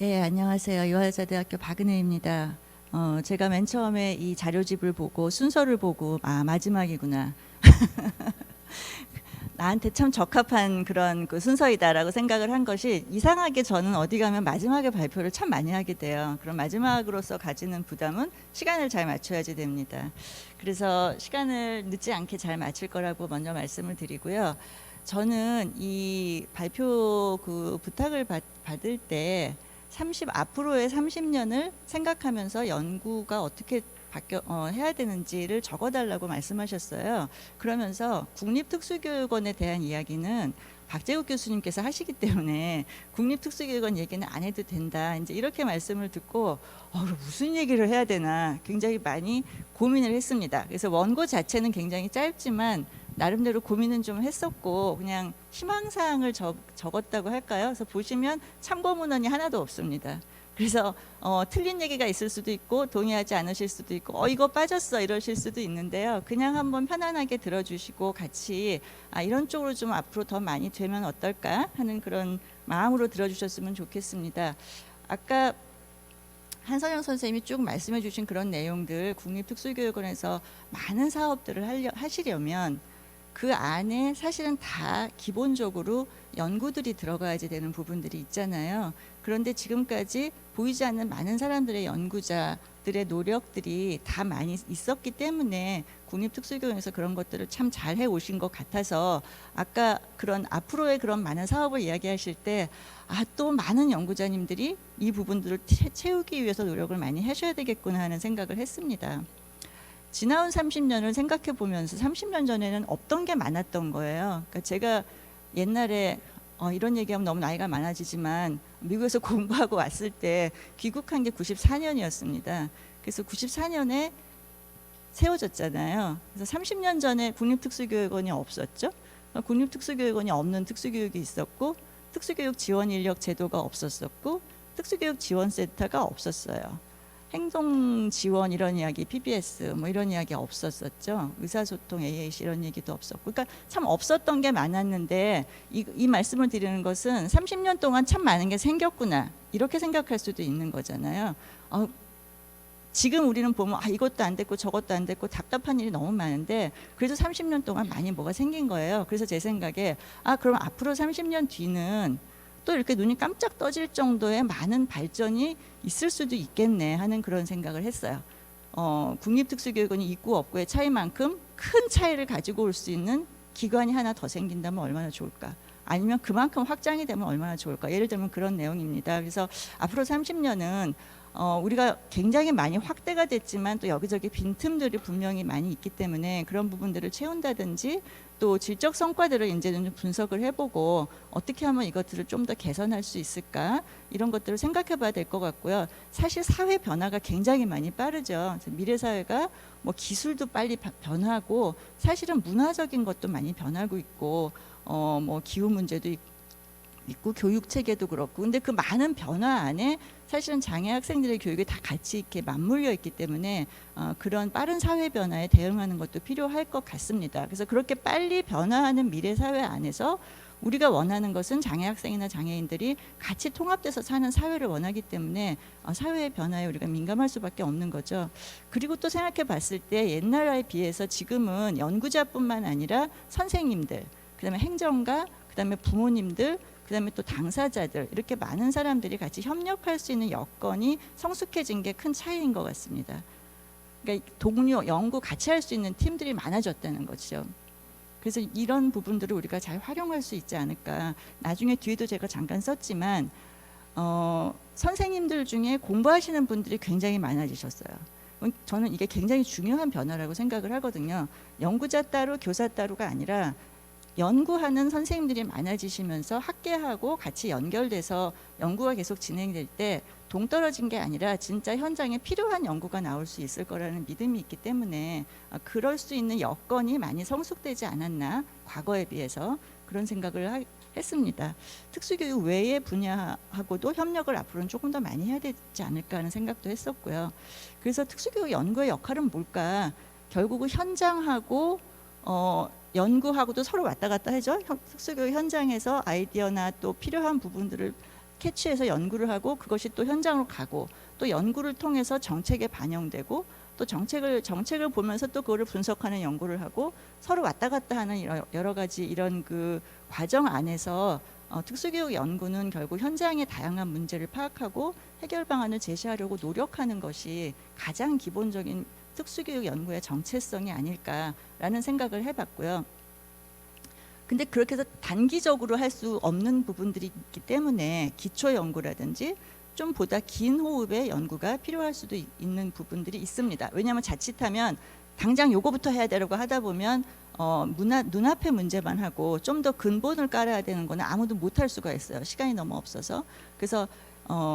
예, 안녕하세요. 유화여자대학교 박은혜입니다. 제가 맨 처음에 이 자료집을 보고 순서를 보고 마지막이구나. 나한테 참 적합한 그런 그 순서이다라고 생각을 한 것이, 이상하게 저는 어디 가면 마지막에 발표를 참 많이 하게 돼요. 그럼 마지막으로서 가지는 부담은 시간을 잘 맞춰야지 됩니다. 그래서 시간을 늦지 않게 잘 맞출 거라고 먼저 말씀을 드리고요. 저는 이 발표 그 부탁을 받을 때 앞으로의 30년을 생각하면서 연구가 어떻게 해야 되는지를 적어달라고 말씀하셨어요. 그러면서 국립특수교육원에 대한 이야기는 박재욱 교수님께서 하시기 때문에 국립특수교육원 얘기는 안 해도 된다, 이제 이렇게 말씀을 듣고 그럼 무슨 얘기를 해야 되나 굉장히 많이 고민을 했습니다. 그래서 원고 자체는 굉장히 짧지만 나름대로 고민은 좀 했었고, 그냥 희망사항을 적었다고 할까요? 그래서 보시면 참고 문헌이 하나도 없습니다. 그래서 틀린 얘기가 있을 수도 있고 동의하지 않으실 수도 있고 이거 빠졌어 이러실 수도 있는데요. 그냥 한번 편안하게 들어주시고 같이 이런 쪽으로 좀 앞으로 더 많이 되면 어떨까 하는 그런 마음으로 들어주셨으면 좋겠습니다. 아까 한선영 선생님이 쭉 말씀해 주신 그런 내용들, 국립특수교육원에서 많은 사업들을 하시려면 그 안에 사실은 다 기본적으로 연구들이 들어가야지 되는 부분들이 있잖아요. 그런데 지금까지 보이지 않는 많은 사람들의 연구자들의 노력들이 다 많이 있었기 때문에 국립특수교육원에서 그런 것들을 참 잘 해오신 것 같아서, 아까 그런 앞으로의 그런 많은 사업을 이야기하실 때 또 많은 연구자님들이 이 부분들을 채우기 위해서 노력을 많이 하셔야 되겠구나 하는 생각을 했습니다. 지나온 30년을 생각해 보면서 30년 전에는 없던 게 많았던 거예요. 그러니까 제가 옛날에 이런 얘기하면 너무 나이가 많아지지만 미국에서 공부하고 왔을 때 귀국한 게 94년이었습니다. 그래서 94년에 세워졌잖아요. 그래서 30년 전에 국립특수교육원이 없었죠. 국립특수교육원이 없는 특수교육이 있었고, 특수교육 지원 인력 제도가 없었었고, 특수교육 지원센터가 없었어요. 행동 지원 이런 이야기, PBS 뭐 이런 이야기 없었었죠. 의사소통 AAC 이런 얘기도 없었고, 그러니까 참 없었던 게 많았는데, 이 말씀을 드리는 것은 30년 동안 참 많은 게 생겼구나 이렇게 생각할 수도 있는 거잖아요. 지금 우리는 보면 이것도 안 됐고 저것도 안 됐고 답답한 일이 너무 많은데, 그래도 30년 동안 많이 뭐가 생긴 거예요. 그래서 제 생각에 그럼 앞으로 30년 뒤는 또 이렇게 눈이 깜짝 떠질 정도의 많은 발전이 있을 수도 있겠네 하는 그런 생각을 했어요. 국립특수교육원이 있고 없고의 차이만큼 큰 차이를 가지고 올 수 있는 기관이 하나 더 생긴다면 얼마나 좋을까, 아니면 그만큼 확장이 되면 얼마나 좋을까, 예를 들면 그런 내용입니다. 그래서 앞으로 30년은 우리가 굉장히 많이 확대가 됐지만 또 여기저기 빈틈들이 분명히 많이 있기 때문에 그런 부분들을 채운다든지, 또 질적 성과들을 이제는 좀 분석을 해보고 어떻게 하면 이것들을 좀 더 개선할 수 있을까, 이런 것들을 생각해 봐야 될 것 같고요. 사실 사회 변화가 굉장히 많이 빠르죠. 미래 사회가 뭐 기술도 빨리 변하고 사실은 문화적인 것도 많이 변하고 있고 뭐 기후 문제도 있고 교육 체계도 그렇고, 근데 그 많은 변화 안에 사실은 장애 학생들의 교육이 다 같이 이렇게 맞물려 있기 때문에 그런 빠른 사회 변화에 대응하는 것도 필요할 것 같습니다. 그래서 그렇게 빨리 변화하는 미래 사회 안에서 우리가 원하는 것은 장애 학생이나 장애인들이 같이 통합돼서 사는 사회를 원하기 때문에 사회의 변화에 우리가 민감할 수밖에 없는 거죠. 그리고 또 생각해 봤을 때 옛날에 비해서 지금은 연구자뿐만 아니라 선생님들, 그다음에 행정가, 그다음에 부모님들, 그다음에 또 당사자들, 이렇게 많은 사람들이 같이 협력할 수 있는 여건이 성숙해진 게 큰 차이인 것 같습니다. 그러니까 동료, 연구 같이 할 수 있는 팀들이 많아졌다는 거죠. 그래서 이런 부분들을 우리가 잘 활용할 수 있지 않을까. 나중에 뒤에도 제가 잠깐 썼지만 선생님들 중에 공부하시는 분들이 굉장히 많아지셨어요. 저는 이게 굉장히 중요한 변화라고 생각을 하거든요. 연구자 따로 교사 따로가 아니라 연구하는 선생님들이 많아지시면서 학계하고 같이 연결돼서 연구가 계속 진행될 때 동떨어진 게 아니라 진짜 현장에 필요한 연구가 나올 수 있을 거라는 믿음이 있기 때문에 그럴 수 있는 여건이 많이 성숙되지 않았나, 과거에 비해서 그런 생각을 했습니다. 특수교육 외의 분야하고도 협력을 앞으로는 조금 더 많이 해야 되지 않을까 하는 생각도 했었고요. 그래서 특수교육 연구의 역할은 뭘까? 결국은 현장하고 연구하고도 서로 왔다 갔다 하죠. 특수교육 현장에서 아이디어나 또 필요한 부분들을 캐치해서 연구를 하고 그것이 또 현장으로 가고 또 연구를 통해서 정책에 반영되고 또 정책을 보면서 또 그거를 분석하는 연구를 하고 서로 왔다 갔다 하는 여러 가지 이런 그 과정 안에서 특수교육 연구는 결국 현장의 다양한 문제를 파악하고 해결 방안을 제시하려고 노력하는 것이 가장 기본적인 특수교육 연구의 정체성이 아닐까라는 생각을 해봤고요. 근데 그렇게 해서 단기적으로 할 수 없는 부분들이 있기 때문에 기초 연구라든지 좀 보다 긴 호흡의 연구가 필요할 수도 있는 부분들이 있습니다. 왜냐하면 자칫하면 당장 요거부터 해야 되려고 하다 보면 눈앞의 문제만 하고 좀 더 근본을 깔아야 되는 거는 아무도 못할 수가 있어요. 시간이 너무 없어서. 그래서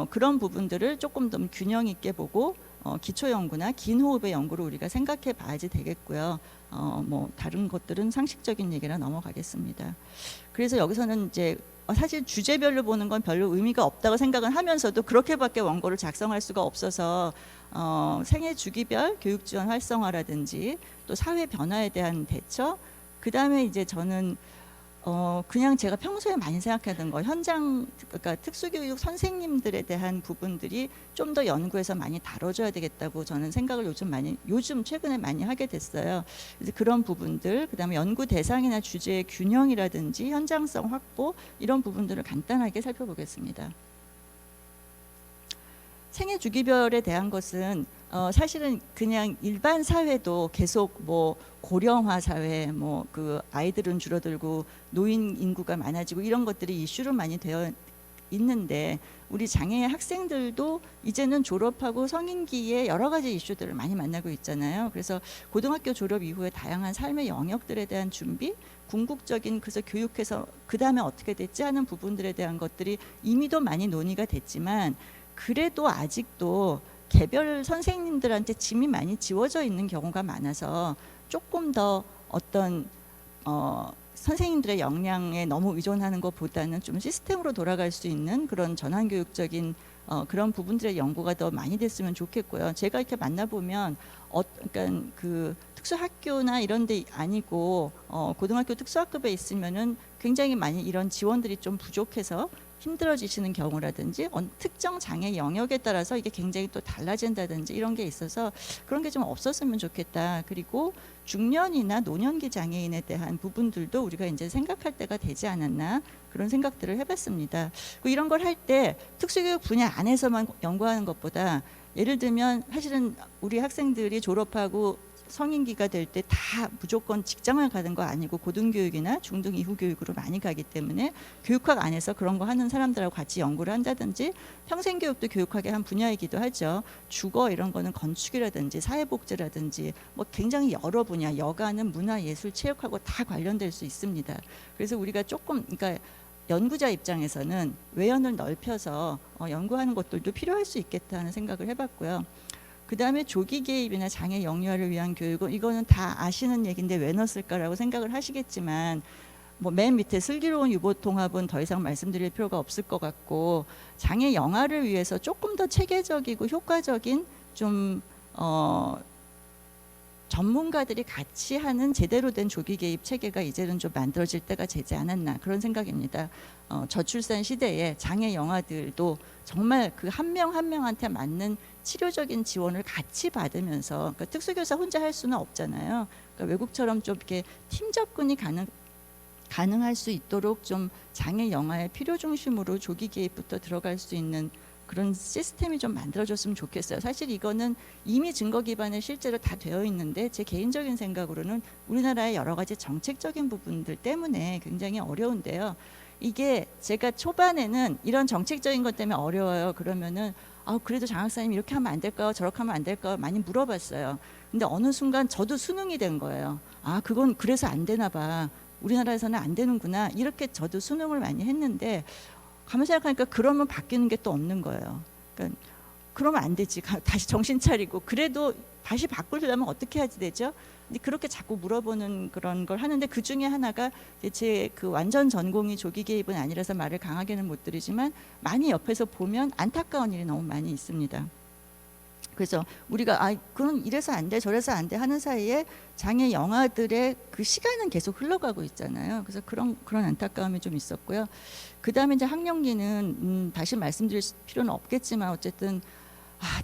그런 부분들을 조금 더 균형 있게 보고 기초 연구나 긴 호흡의 연구를 우리가 생각해 봐야지 되겠고요. 뭐 다른 것들은 상식적인 얘기라 넘어가겠습니다. 그래서 여기서는 이제 사실 주제별로 보는 건 별로 의미가 없다고 생각은 하면서도 그렇게밖에 원고를 작성할 수가 없어서 생애 주기별 교육 지원 활성화라든지 또 사회 변화에 대한 대처, 그 다음에 이제 저는 그냥 제가 평소에 많이 생각하던 거 현장 그러니까 특수교육 선생님들에 대한 부분들이 좀 더 연구에서 많이 다뤄줘야 되겠다고 저는 생각을 요즘 최근에 많이 하게 됐어요. 그래서 그런 부분들, 그다음에 연구 대상이나 주제의 균형이라든지 현장성 확보 이런 부분들을 간단하게 살펴보겠습니다. 생애 주기별에 대한 것은 사실은 그냥 일반 사회도 계속 뭐 고령화 사회, 뭐 그 아이들은 줄어들고 노인 인구가 많아지고 이런 것들이 이슈로 많이 되어 있는데 우리 장애 학생들도 이제는 졸업하고 성인기에 여러 가지 이슈들을 많이 만나고 있잖아요. 그래서 고등학교 졸업 이후에 다양한 삶의 영역들에 대한 준비, 궁극적인 그래서 교육해서 그 다음에 어떻게 됐지 하는 부분들에 대한 것들이 이미도 많이 논의가 됐지만 그래도 아직도 개별 선생님들한테 짐이 많이 지워져 있는 경우가 많아서 조금 더 어떤 선생님들의 역량에 너무 의존하는 것보다는 좀 시스템으로 돌아갈 수 있는 그런 전환교육적인 그런 부분들의 연구가 더 많이 됐으면 좋겠고요. 제가 이렇게 만나보면 그러니까 그 특수학교나 이런 데 아니고 고등학교 특수학급에 있으면은 굉장히 많이 이런 지원들이 좀 부족해서 힘들어지시는 경우라든지 특정 장애 영역에 따라서 이게 굉장히 또 달라진다든지 이런 게 있어서 그런 게 좀 없었으면 좋겠다. 그리고 중년이나 노년기 장애인에 대한 부분들도 우리가 이제 생각할 때가 되지 않았나 그런 생각들을 해봤습니다. 이런 걸 할 때 특수교육 분야 안에서만 연구하는 것보다 예를 들면 사실은 우리 학생들이 졸업하고 성인기가 될 때 다 무조건 직장을 가는 거 아니고 고등교육이나 중등 이후 교육으로 많이 가기 때문에 교육학 안에서 그런 거 하는 사람들하고 같이 연구를 한다든지 평생교육도 교육학의 한 분야이기도 하죠. 주거 이런 거는 건축이라든지 사회복지라든지 뭐 굉장히 여러 분야, 여가는 문화, 예술, 체육하고 다 관련될 수 있습니다. 그래서 우리가 조금 그러니까 연구자 입장에서는 외연을 넓혀서 연구하는 것들도 필요할 수 있겠다 하는 생각을 해봤고요. 그 다음에 조기 개입이나 장애 영유아를 위한 교육은 이거는 다 아시는 얘기인데 왜 넣었을까라고 생각을 하시겠지만 뭐 맨 밑에 슬기로운 유보통합은 더 이상 말씀드릴 필요가 없을 것 같고 장애 영아를 위해서 조금 더 체계적이고 효과적인 좀 전문가들이 같이 하는 제대로 된 조기 개입 체계가 이제는 좀 만들어질 때가 되지 않았나 그런 생각입니다. 저출산 시대에 장애 영아들도 정말 그 한 명 한 명한테 맞는 치료적인 지원을 같이 받으면서 그러니까 특수교사 혼자 할 수는 없잖아요. 그러니까 외국처럼 좀 이렇게 팀 접근이 가능할 수 있도록 좀 장애 영아의 필요 중심으로 조기 개입부터 들어갈 수 있는 그런 시스템이 좀 만들어졌으면 좋겠어요. 사실 이거는 이미 증거 기반에 실제로 다 되어 있는데 제 개인적인 생각으로는 우리나라의 여러 가지 정책적인 부분들 때문에 굉장히 어려운데요. 이게 제가 초반에는 이런 정책적인 것 때문에 어려워요. 그러면은 그래도 장학사님 이렇게 하면 안 될까요? 저렇게 하면 안 될까요? 많이 물어봤어요. 근데 어느 순간 저도 수능이 된 거예요. 그건 그래서 안 되나 봐. 우리나라에서는 안 되는구나. 이렇게 저도 수능을 많이 했는데 가만 생각하니까 그러면 바뀌는 게 또 없는 거예요. 그러니까 그러면 안 되지. 다시 정신 차리고 그래도 다시 바꾸려면 어떻게 해야지 되죠? 근데 그렇게 자꾸 물어보는 그런 걸 하는데 그 중에 하나가 제 그 완전 전공이 조기 개입은 아니라서 말을 강하게는 못 드리지만 많이 옆에서 보면 안타까운 일이 너무 많이 있습니다. 그래서 우리가 그건 이래서 안 돼, 저래서 안 돼 하는 사이에 장애 영화들의 그 시간은 계속 흘러가고 있잖아요. 그래서 그런 안타까움이 좀 있었고요. 그 다음에 이제 학령기는 다시 말씀드릴 필요는 없겠지만 어쨌든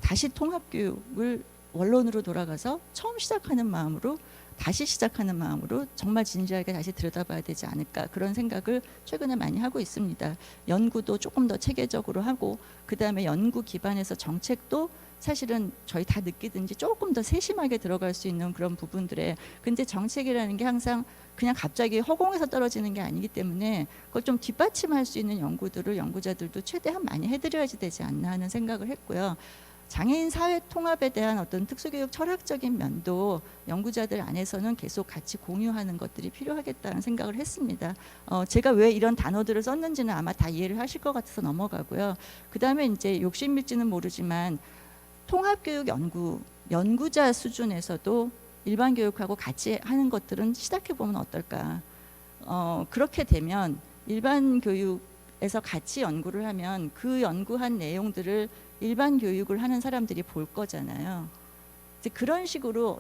다시 통합교육을 원론으로 돌아가서 처음 시작하는 마음으로 다시 시작하는 마음으로 정말 진지하게 다시 들여다봐야 되지 않을까, 그런 생각을 최근에 많이 하고 있습니다. 연구도 조금 더 체계적으로 하고, 그 다음에 연구 기반에서 정책도 사실은 저희 다 느끼든지 조금 더 세심하게 들어갈 수 있는 그런 부분들에, 근데 정책이라는 게 항상 그냥 갑자기 허공에서 떨어지는 게 아니기 때문에 그걸 좀 뒷받침할 수 있는 연구들을 연구자들도 최대한 많이 해드려야지 되지 않나 하는 생각을 했고요. 장애인 사회 통합에 대한 어떤 특수교육 철학적인 면도 연구자들 안에서는 계속 같이 공유하는 것들이 필요하겠다는 생각을 했습니다. 제가 왜 이런 단어들을 썼는지는 아마 다 이해를 하실 것 같아서 넘어가고요. 그 다음에 이제 욕심일지는 모르지만 통합교육 연구자 수준에서도 일반 교육하고 같이 하는 것들은 시작해 보면 어떨까. 그렇게 되면 일반 교육에서 같이 연구를 하면 그 연구한 내용들을 일반 교육을 하는 사람들이 볼 거잖아요. 이제 그런 식으로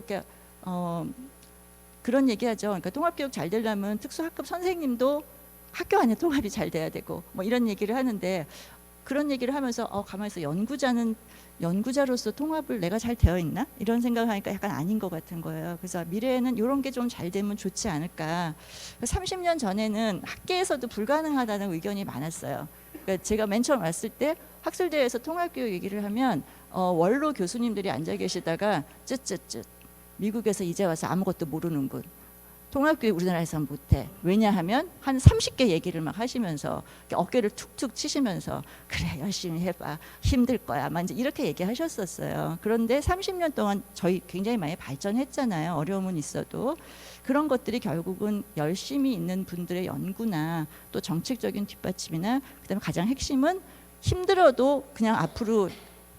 그런 얘기하죠. 그러니까 통합교육 잘 되려면 특수학급 선생님도 학교 안에 통합이 잘 돼야 되고 뭐 이런 얘기를 하는데, 그런 얘기를 하면서 가만히 있어, 연구자로서 통합을 내가 잘 되어 있나? 이런 생각을 하니까 약간 아닌 것 같은 거예요. 그래서 미래에는 이런 게 좀 잘 되면 좋지 않을까. 30년 전에는 학계에서도 불가능하다는 의견이 많았어요. 그러니까 제가 맨 처음 왔을 때 학술대회에서 통합교육 얘기를 하면 원로 교수님들이 앉아 계시다가 쯧쯧쯧, 미국에서 이제 와서 아무것도 모르는군, 통합교육 우리나라에서는 못해. 왜냐하면 한 30개 얘기를 막 하시면서 어깨를 툭툭 치시면서 그래 열심히 해봐, 힘들 거야, 이제 이렇게 얘기하셨었어요. 그런데 30년 동안 저희 굉장히 많이 발전했잖아요. 어려움은 있어도. 그런 것들이 결국은 열심히 있는 분들의 연구나 또 정책적인 뒷받침이나, 그다음에 가장 핵심은 힘들어도 그냥 앞으로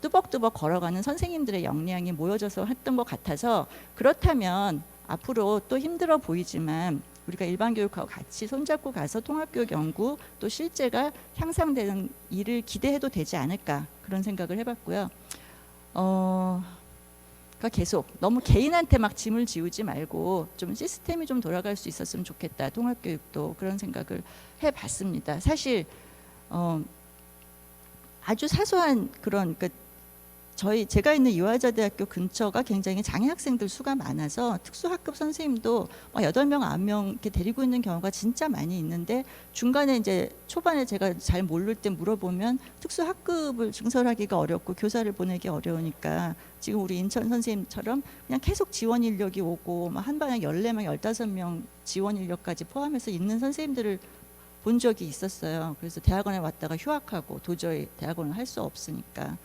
뚜벅뚜벅 걸어가는 선생님들의 역량이 모여져서 했던 것 같아서, 그렇다면 앞으로 또 힘들어 보이지만 우리가 일반 교육하고 같이 손잡고 가서 통합교육 연구 또 실제가 향상되는 일을 기대해도 되지 않을까, 그런 생각을 해봤고요. 그러니까 계속 너무 개인한테 막 짐을 지우지 말고 좀 시스템이 좀 돌아갈 수 있었으면 좋겠다, 통합교육도, 그런 생각을 해봤습니다. 사실 아주 사소한 그런, 제가 있는 이화여자대학교 근처가 굉장히 장애 학생들 수가 많아서 특수학급 선생님도 8명, 9명 이렇게 데리고 있는 경우가 진짜 많이 있는데, 중간에 이제 초반에 제가 잘 모를 때 물어보면 특수학급을 증설하기가 어렵고 교사를 보내기 어려우니까 지금 우리 인천 선생님처럼 그냥 계속 지원 인력이 오고 한 반에 14명, 15명 지원 인력까지 포함해서 있는 선생님들을 본 적이 있었어요. 그래서 대학원에 왔다가 휴학하고 도저히 대학원을 할 수 없으니까.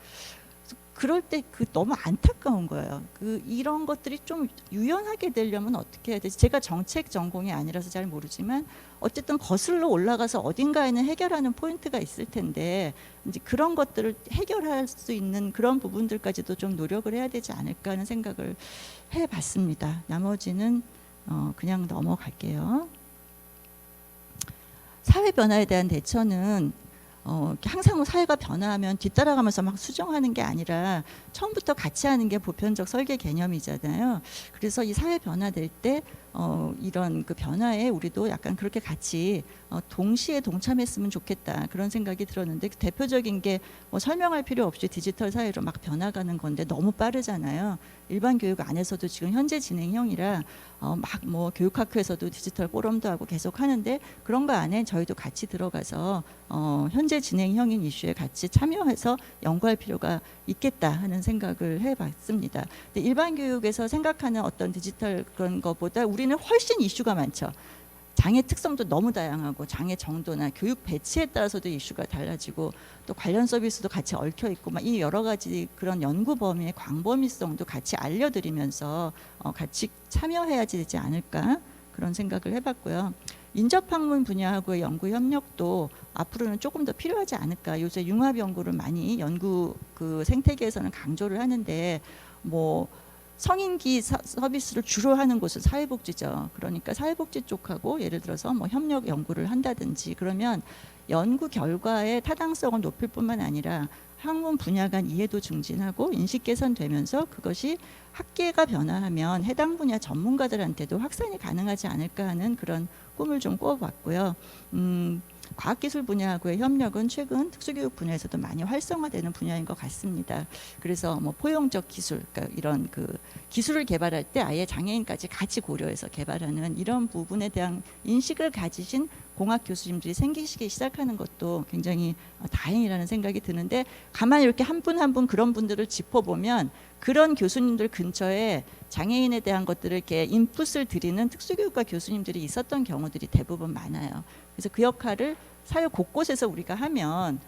그럴 때 너무 안타까운 거예요. 이런 것들이 좀 유연하게 되려면 어떻게 해야 되지? 제가 정책 전공이 아니라서 잘 모르지만 어쨌든 거슬러 올라가서 어딘가에는 해결하는 포인트가 있을 텐데, 이제 그런 것들을 해결할 수 있는 그런 부분들까지도 좀 노력을 해야 되지 않을까 하는 생각을 해봤습니다. 나머지는 그냥 넘어갈게요. 사회 변화에 대한 대처는 항상 사회가 변화하면 뒤따라가면서 막 수정하는 게 아니라 처음부터 같이 하는 게 보편적 설계 개념이잖아요. 그래서 이 사회 변화될 때 이런 그 변화에 우리도 약간 그렇게 같이 동시에 동참했으면 좋겠다, 그런 생각이 들었는데, 대표적인 게 설명할 필요 없이 디지털 사회로 막 변화가는 건데 너무 빠르잖아요. 일반 교육 안에서도 지금 현재 진행형이라 막 교육학회에서도 디지털 포럼도 하고 계속 하는데, 그런 거 안에 저희도 같이 들어가서 현재 진행형인 이슈에 같이 참여해서 연구할 필요가 있겠다 하는 생각을 해봤습니다. 근데 일반 교육에서 생각하는 어떤 디지털 그런 것보다 우리는 훨씬 이슈가 많죠. 장애 특성도 너무 다양하고 장애 정도나 교육 배치에 따라서도 이슈가 달라지고 또 관련 서비스도 같이 얽혀 있고 이 여러 가지 그런 연구 범위의 광범위성도 같이 알려드리면서 같이 참여해야 되지 않을까, 그런 생각을 해봤고요. 인접학문 분야하고의 연구 협력도 앞으로는 조금 더 필요하지 않을까. 요새 융합 연구를 많이 연구 생태계에서는 강조를 하는데 성인기 서비스를 주로 하는 곳은 사회복지죠. 그러니까 사회복지 쪽하고 예를 들어서 뭐 협력 연구를 한다든지 그러면 연구 결과의 타당성을 높일 뿐만 아니라 학문 분야 간 이해도 증진하고 인식 개선되면서 그것이 학계가 변화하면 해당 분야 전문가들한테도 확산이 가능하지 않을까 하는 그런 꿈을 좀 꾸어봤고요. 과학기술 분야하고의 협력은 최근 특수교육 분야에서도 많이 활성화되는 분야인 것 같습니다. 그래서 뭐 포용적 기술, 그러니까 이런 그 기술을 개발할 때 아예 장애인까지 같이 고려해서 개발하는 이런 부분에 대한 인식을 가지신 공학 교수님들이 생기시기 시작하는 것도 굉장히 다행이라는 생각이 드는데, 가만히 이렇게 한 분 한 분 그런 분들을 짚어보면 그런 교수님들 근처에 장애인에 대한 것들을 이렇게 인풋을 드리는 특수교육과 교수님들이 있었던 경우들이 대부분 많아요. 그래서 그 역할을 사회 곳곳에서 우리가 하면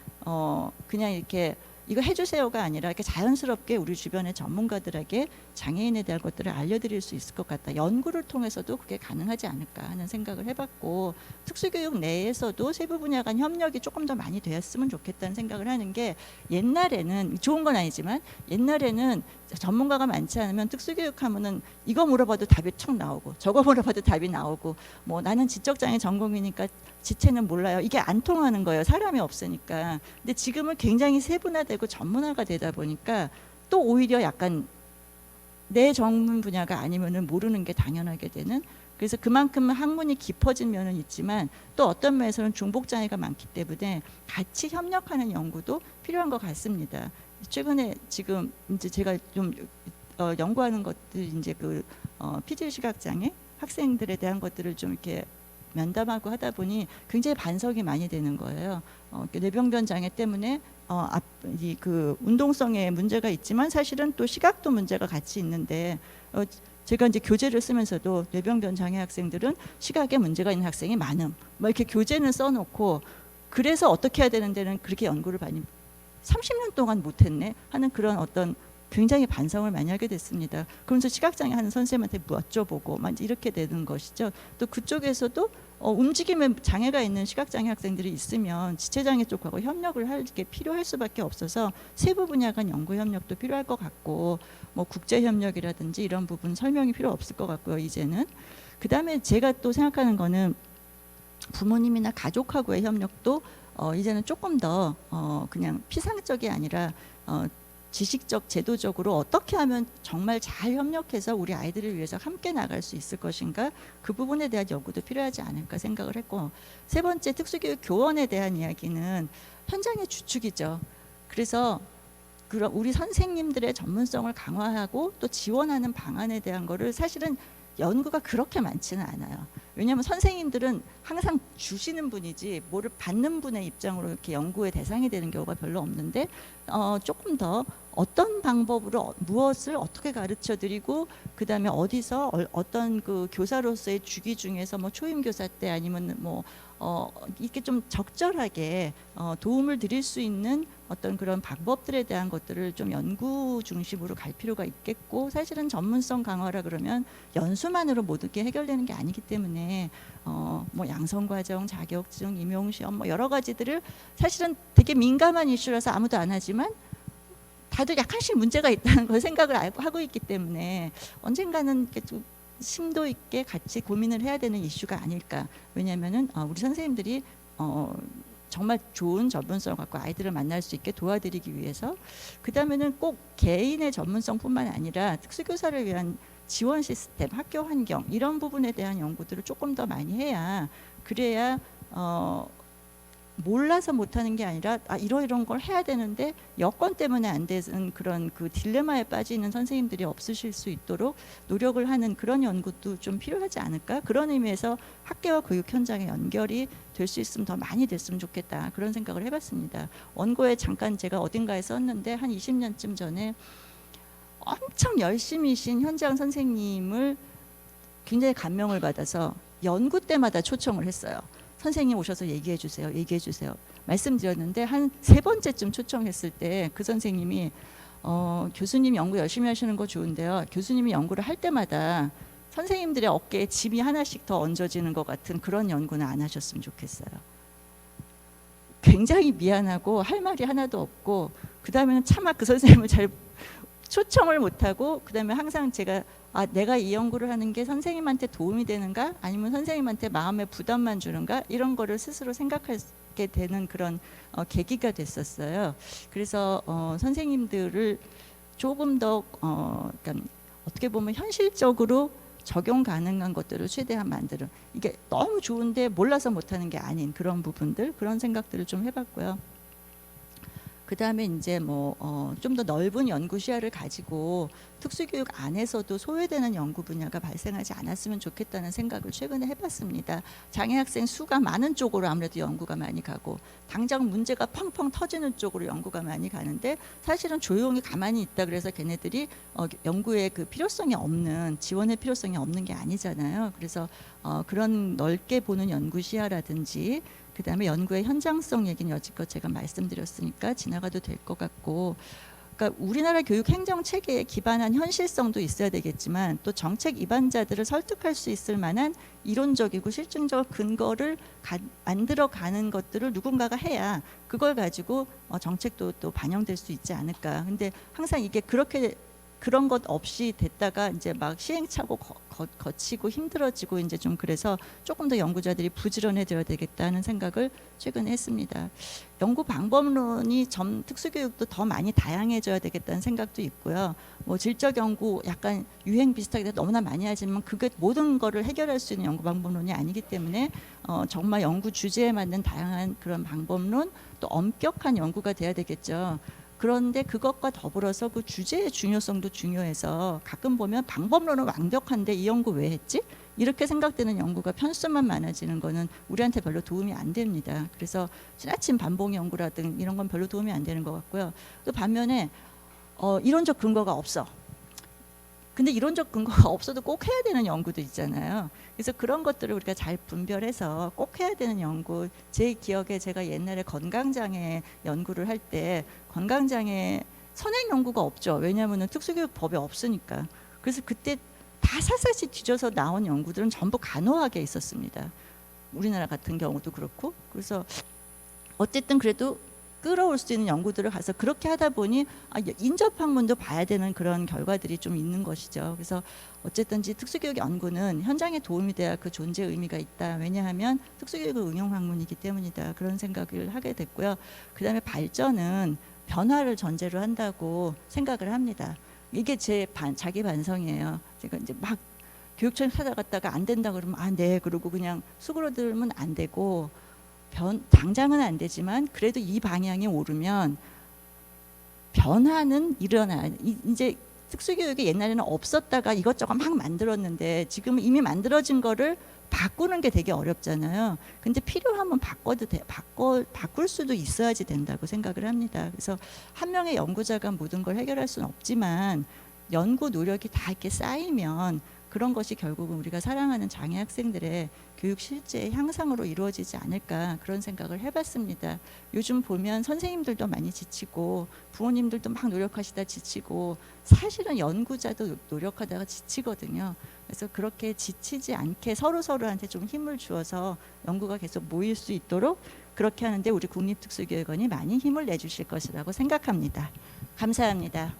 그냥 이렇게 이거 해주세요가 아니라 이렇게 자연스럽게 우리 주변의 전문가들에게 장애인에 대한 것들을 알려드릴 수 있을 것 같다. 연구를 통해서도 그게 가능하지 않을까 하는 생각을 해봤고, 특수교육 내에서도 세부 분야 간 협력이 조금 더 많이 되었으면 좋겠다는 생각을 하는 게, 옛날에는 좋은 건 아니지만 옛날에는 전문가가 많지 않으면 특수교육 하면은 이거 물어봐도 답이 척 나오고 저거 물어봐도 답이 나오고, 뭐 나는 지적장애 전공이니까 지체는 몰라요, 이게 안 통하는 거예요, 사람이 없으니까. 근데 지금은 굉장히 세분화되고 전문화가 되다 보니까 또 오히려 약간 내 전문 분야가 아니면은 모르는 게 당연하게 되는, 그래서 그만큼 학문이 깊어진 면은 있지만 또 어떤 면에서는 중복장애가 많기 때문에 같이 협력하는 연구도 필요한 것 같습니다. 최근에 지금 이제 제가 좀 연구하는 것들, 이제 그 피질 시각장애 학생들에 대한 것들을 좀 이렇게 면담하고 하다 보니 굉장히 반성이 많이 되는 거예요. 뇌병변 장애 때문에 그 운동성에 문제가 있지만 사실은 또 시각도 문제가 같이 있는데, 제가 이제 교재를 쓰면서도 뇌병변 장애 학생들은 시각에 문제가 있는 학생이 많음, 뭐 이렇게 교재는 써놓고, 그래서 어떻게 해야 되는 데는 그렇게 연구를 많이 30년 동안 못했네 하는 그런 어떤 굉장히 반성을 많이 하게 됐습니다. 그러면서 시각장애 하는 선생님한테 여쭤보고 막 이렇게 되는 것이죠. 또 그쪽에서도 움직임에 장애가 있는 시각장애 학생들이 있으면 지체장애 쪽하고 협력을 할 게 필요할 수밖에 없어서 세부 분야 간 연구 협력도 필요할 것 같고, 뭐 국제 협력이라든지 이런 부분 설명이 필요 없을 것 같고요, 이제는. 그 다음에 제가 또 생각하는 거는 부모님이나 가족하고의 협력도 이제는 조금 더 그냥 피상적이 아니라 지식적, 제도적으로 어떻게 하면 정말 잘 협력해서 우리 아이들을 위해서 함께 나갈 수 있을 것인가, 그 부분에 대한 연구도 필요하지 않을까 생각을 했고, 세 번째 특수교육 교원에 대한 이야기는 현장의 주축이죠. 그래서 우리 선생님들의 전문성을 강화하고 또 지원하는 방안에 대한 거를 사실은 연구가 그렇게 많지는 않아요. 왜냐하면 선생님들은 항상 주시는 분이지 뭐를 받는 분의 입장으로 이렇게 연구의 대상이 되는 경우가 별로 없는데, 조금 더 어떤 방법으로 무엇을 어떻게 가르쳐 드리고, 그 다음에 어디서 어떤 그 교사로서의 주기 중에서 뭐 초임 교사 때 아니면 뭐 이렇게 좀 적절하게 도움을 드릴 수 있는 어떤 그런 방법들에 대한 것들을 좀 연구 중심으로 갈 필요가 있겠고, 사실은 전문성 강화라 그러면 연수만으로 모든 게 해결되는 게 아니기 때문에 뭐 양성과정, 자격증, 임용시험 뭐 여러 가지들을, 사실은 되게 민감한 이슈라서 아무도 안 하지만 다들 약간씩 문제가 있다는 걸 생각을 하고 있기 때문에 언젠가는 좀 심도 있게 같이 고민을 해야 되는 이슈가 아닐까. 왜냐하면은 우리 선생님들이 정말 좋은 전문성을 갖고 아이들을 만날 수 있게 도와드리기 위해서, 그 다음에는 꼭 개인의 전문성뿐만 아니라 특수교사를 위한 지원 시스템, 학교 환경 이런 부분에 대한 연구들을 조금 더 많이 해야, 그래야 몰라서 못하는 게 아니라 이런 걸 해야 되는데 여건 때문에 안 되는 그런 그 딜레마에 빠지는 선생님들이 없으실 수 있도록 노력을 하는 그런 연구도 좀 필요하지 않을까. 그런 의미에서 학계와 교육 현장의 연결이 될 수 있으면 더 많이 됐으면 좋겠다, 그런 생각을 해봤습니다. 원고에 잠깐 제가 어딘가에 썼는데 한 20년쯤 전에 엄청 열심히신 현장 선생님을 굉장히 감명을 받아서 연구 때마다 초청을 했어요. 선생님 오셔서 얘기해 주세요, 얘기해 주세요 말씀드렸는데, 한 3번째쯤 초청했을 때 그 선생님이 교수님 연구 열심히 하시는 거 좋은데요, 교수님이 연구를 할 때마다 선생님들의 어깨에 짐이 하나씩 더 얹어지는 것 같은 그런 연구는 안 하셨으면 좋겠어요. 굉장히 미안하고 할 말이 하나도 없고, 그 다음에는 차마 그 선생님을 잘 초청을 못하고, 그다음에 항상 제가 내가 이 연구를 하는 게 선생님한테 도움이 되는가, 아니면 선생님한테 마음의 부담만 주는가, 이런 거를 스스로 생각하게 되는 그런 계기가 됐었어요. 그래서 선생님들을 조금 더 그러니까 어떻게 보면 현실적으로 적용 가능한 것들을 최대한 만드는, 이게 너무 좋은데 몰라서 못하는 게 아닌 그런 부분들, 그런 생각들을 좀 해봤고요. 그 다음에 이제 좀 더 넓은 연구 시야를 가지고 특수교육 안에서도 소외되는 연구 분야가 발생하지 않았으면 좋겠다는 생각을 최근에 해봤습니다. 장애 학생 수가 많은 쪽으로 아무래도 연구가 많이 가고, 당장 문제가 펑펑 터지는 쪽으로 연구가 많이 가는데, 사실은 조용히 가만히 있다 그래서 걔네들이 연구에 그 필요성이 없는, 지원의 필요성이 없는 게 아니잖아요. 그래서 그런 넓게 보는 연구 시야라든지, 그 다음에 연구의 현장성 얘기는 여지껏 제가 말씀드렸으니까 지나가도 될 것 같고, 그러니까 우리나라 교육 행정 체계에 기반한 현실성도 있어야 되겠지만, 또 정책 입안자들을 설득할 수 있을 만한 이론적이고 실증적 근거를 만들어가는 것들을 누군가가 해야 그걸 가지고 정책도 또 반영될 수 있지 않을까. 근데 항상 이게 그런 것 없이 됐다가 이제 막 시행착오 거치고 힘들어지고, 이제 좀 그래서 조금 더 연구자들이 부지런해져야 되겠다는 생각을 최근에 했습니다. 연구 방법론이 특수교육도 더 많이 다양해져야 되겠다는 생각도 있고요. 질적 연구 약간 유행 비슷하게 너무나 많이 하지만 그게 모든 거를 해결할 수 있는 연구 방법론이 아니기 때문에 정말 연구 주제에 맞는 다양한 그런 방법론, 또 엄격한 연구가 돼야 되겠죠. 그런데 그것과 더불어서 그 주제의 중요성도 중요해서, 가끔 보면 방법론은 완벽한데 이 연구 왜 했지? 이렇게 생각되는 연구가 편수만 많아지는 거는 우리한테 별로 도움이 안 됩니다. 그래서 지나친 반복 연구라든 이런 건 별로 도움이 안 되는 것 같고요. 또 반면에 이론적 근거가 없어. 근데 이론적 근거가 없어도 꼭 해야 되는 연구도 있잖아요. 그래서 그런 것들을 우리가 잘 분별해서 꼭 해야 되는 연구, 제 기억에 제가 옛날에 건강장애 연구를 할 때 건강장애 선행 연구가 없죠. 왜냐하면 특수교육법이 없으니까. 그래서 그때 다 샅샅이 뒤져서 나온 연구들은 전부 간호학에 있었습니다. 우리나라 같은 경우도 그렇고. 그래서 어쨌든 그래도 끌어올 수 있는 연구들을 가서 그렇게 하다 보니 인접학문도 봐야 되는 그런 결과들이 좀 있는 것이죠. 그래서 어쨌든지 특수교육 연구는 현장에 도움이 돼야 그 존재 의미가 있다. 왜냐하면 특수교육은 응용학문이기 때문이다. 그런 생각을 하게 됐고요. 그 다음에 발전은 변화를 전제로 한다고 생각을 합니다. 이게 제 자기 반성이에요. 제가 이제 막 교육청 찾아갔다가 안 된다 그러면 네 그러고 그냥 수그러들면 안 되고, 당장은 안 되지만 그래도 이 방향이 오르면 변화는 일어나요. 이제 특수교육이 옛날에는 없었다가 이것저것 막 만들었는데, 지금은 이미 만들어진 거를 바꾸는 게 되게 어렵잖아요. 근데 필요하면 바꿀 수도 있어야지 된다고 생각을 합니다. 그래서 한 명의 연구자가 모든 걸 해결할 수는 없지만 연구 노력이 다 이렇게 쌓이면 그런 것이 결국은 우리가 사랑하는 장애 학생들의 교육 실제 향상으로 이루어지지 않을까, 그런 생각을 해봤습니다. 요즘 보면 선생님들도 많이 지치고 부모님들도 막 노력하시다 지치고, 사실은 연구자도 노력하다가 지치거든요. 그래서 그렇게 지치지 않게 서로한테 좀 힘을 주어서 연구가 계속 모일 수 있도록 그렇게 하는데 우리 국립특수교육원이 많이 힘을 내주실 것이라고 생각합니다. 감사합니다.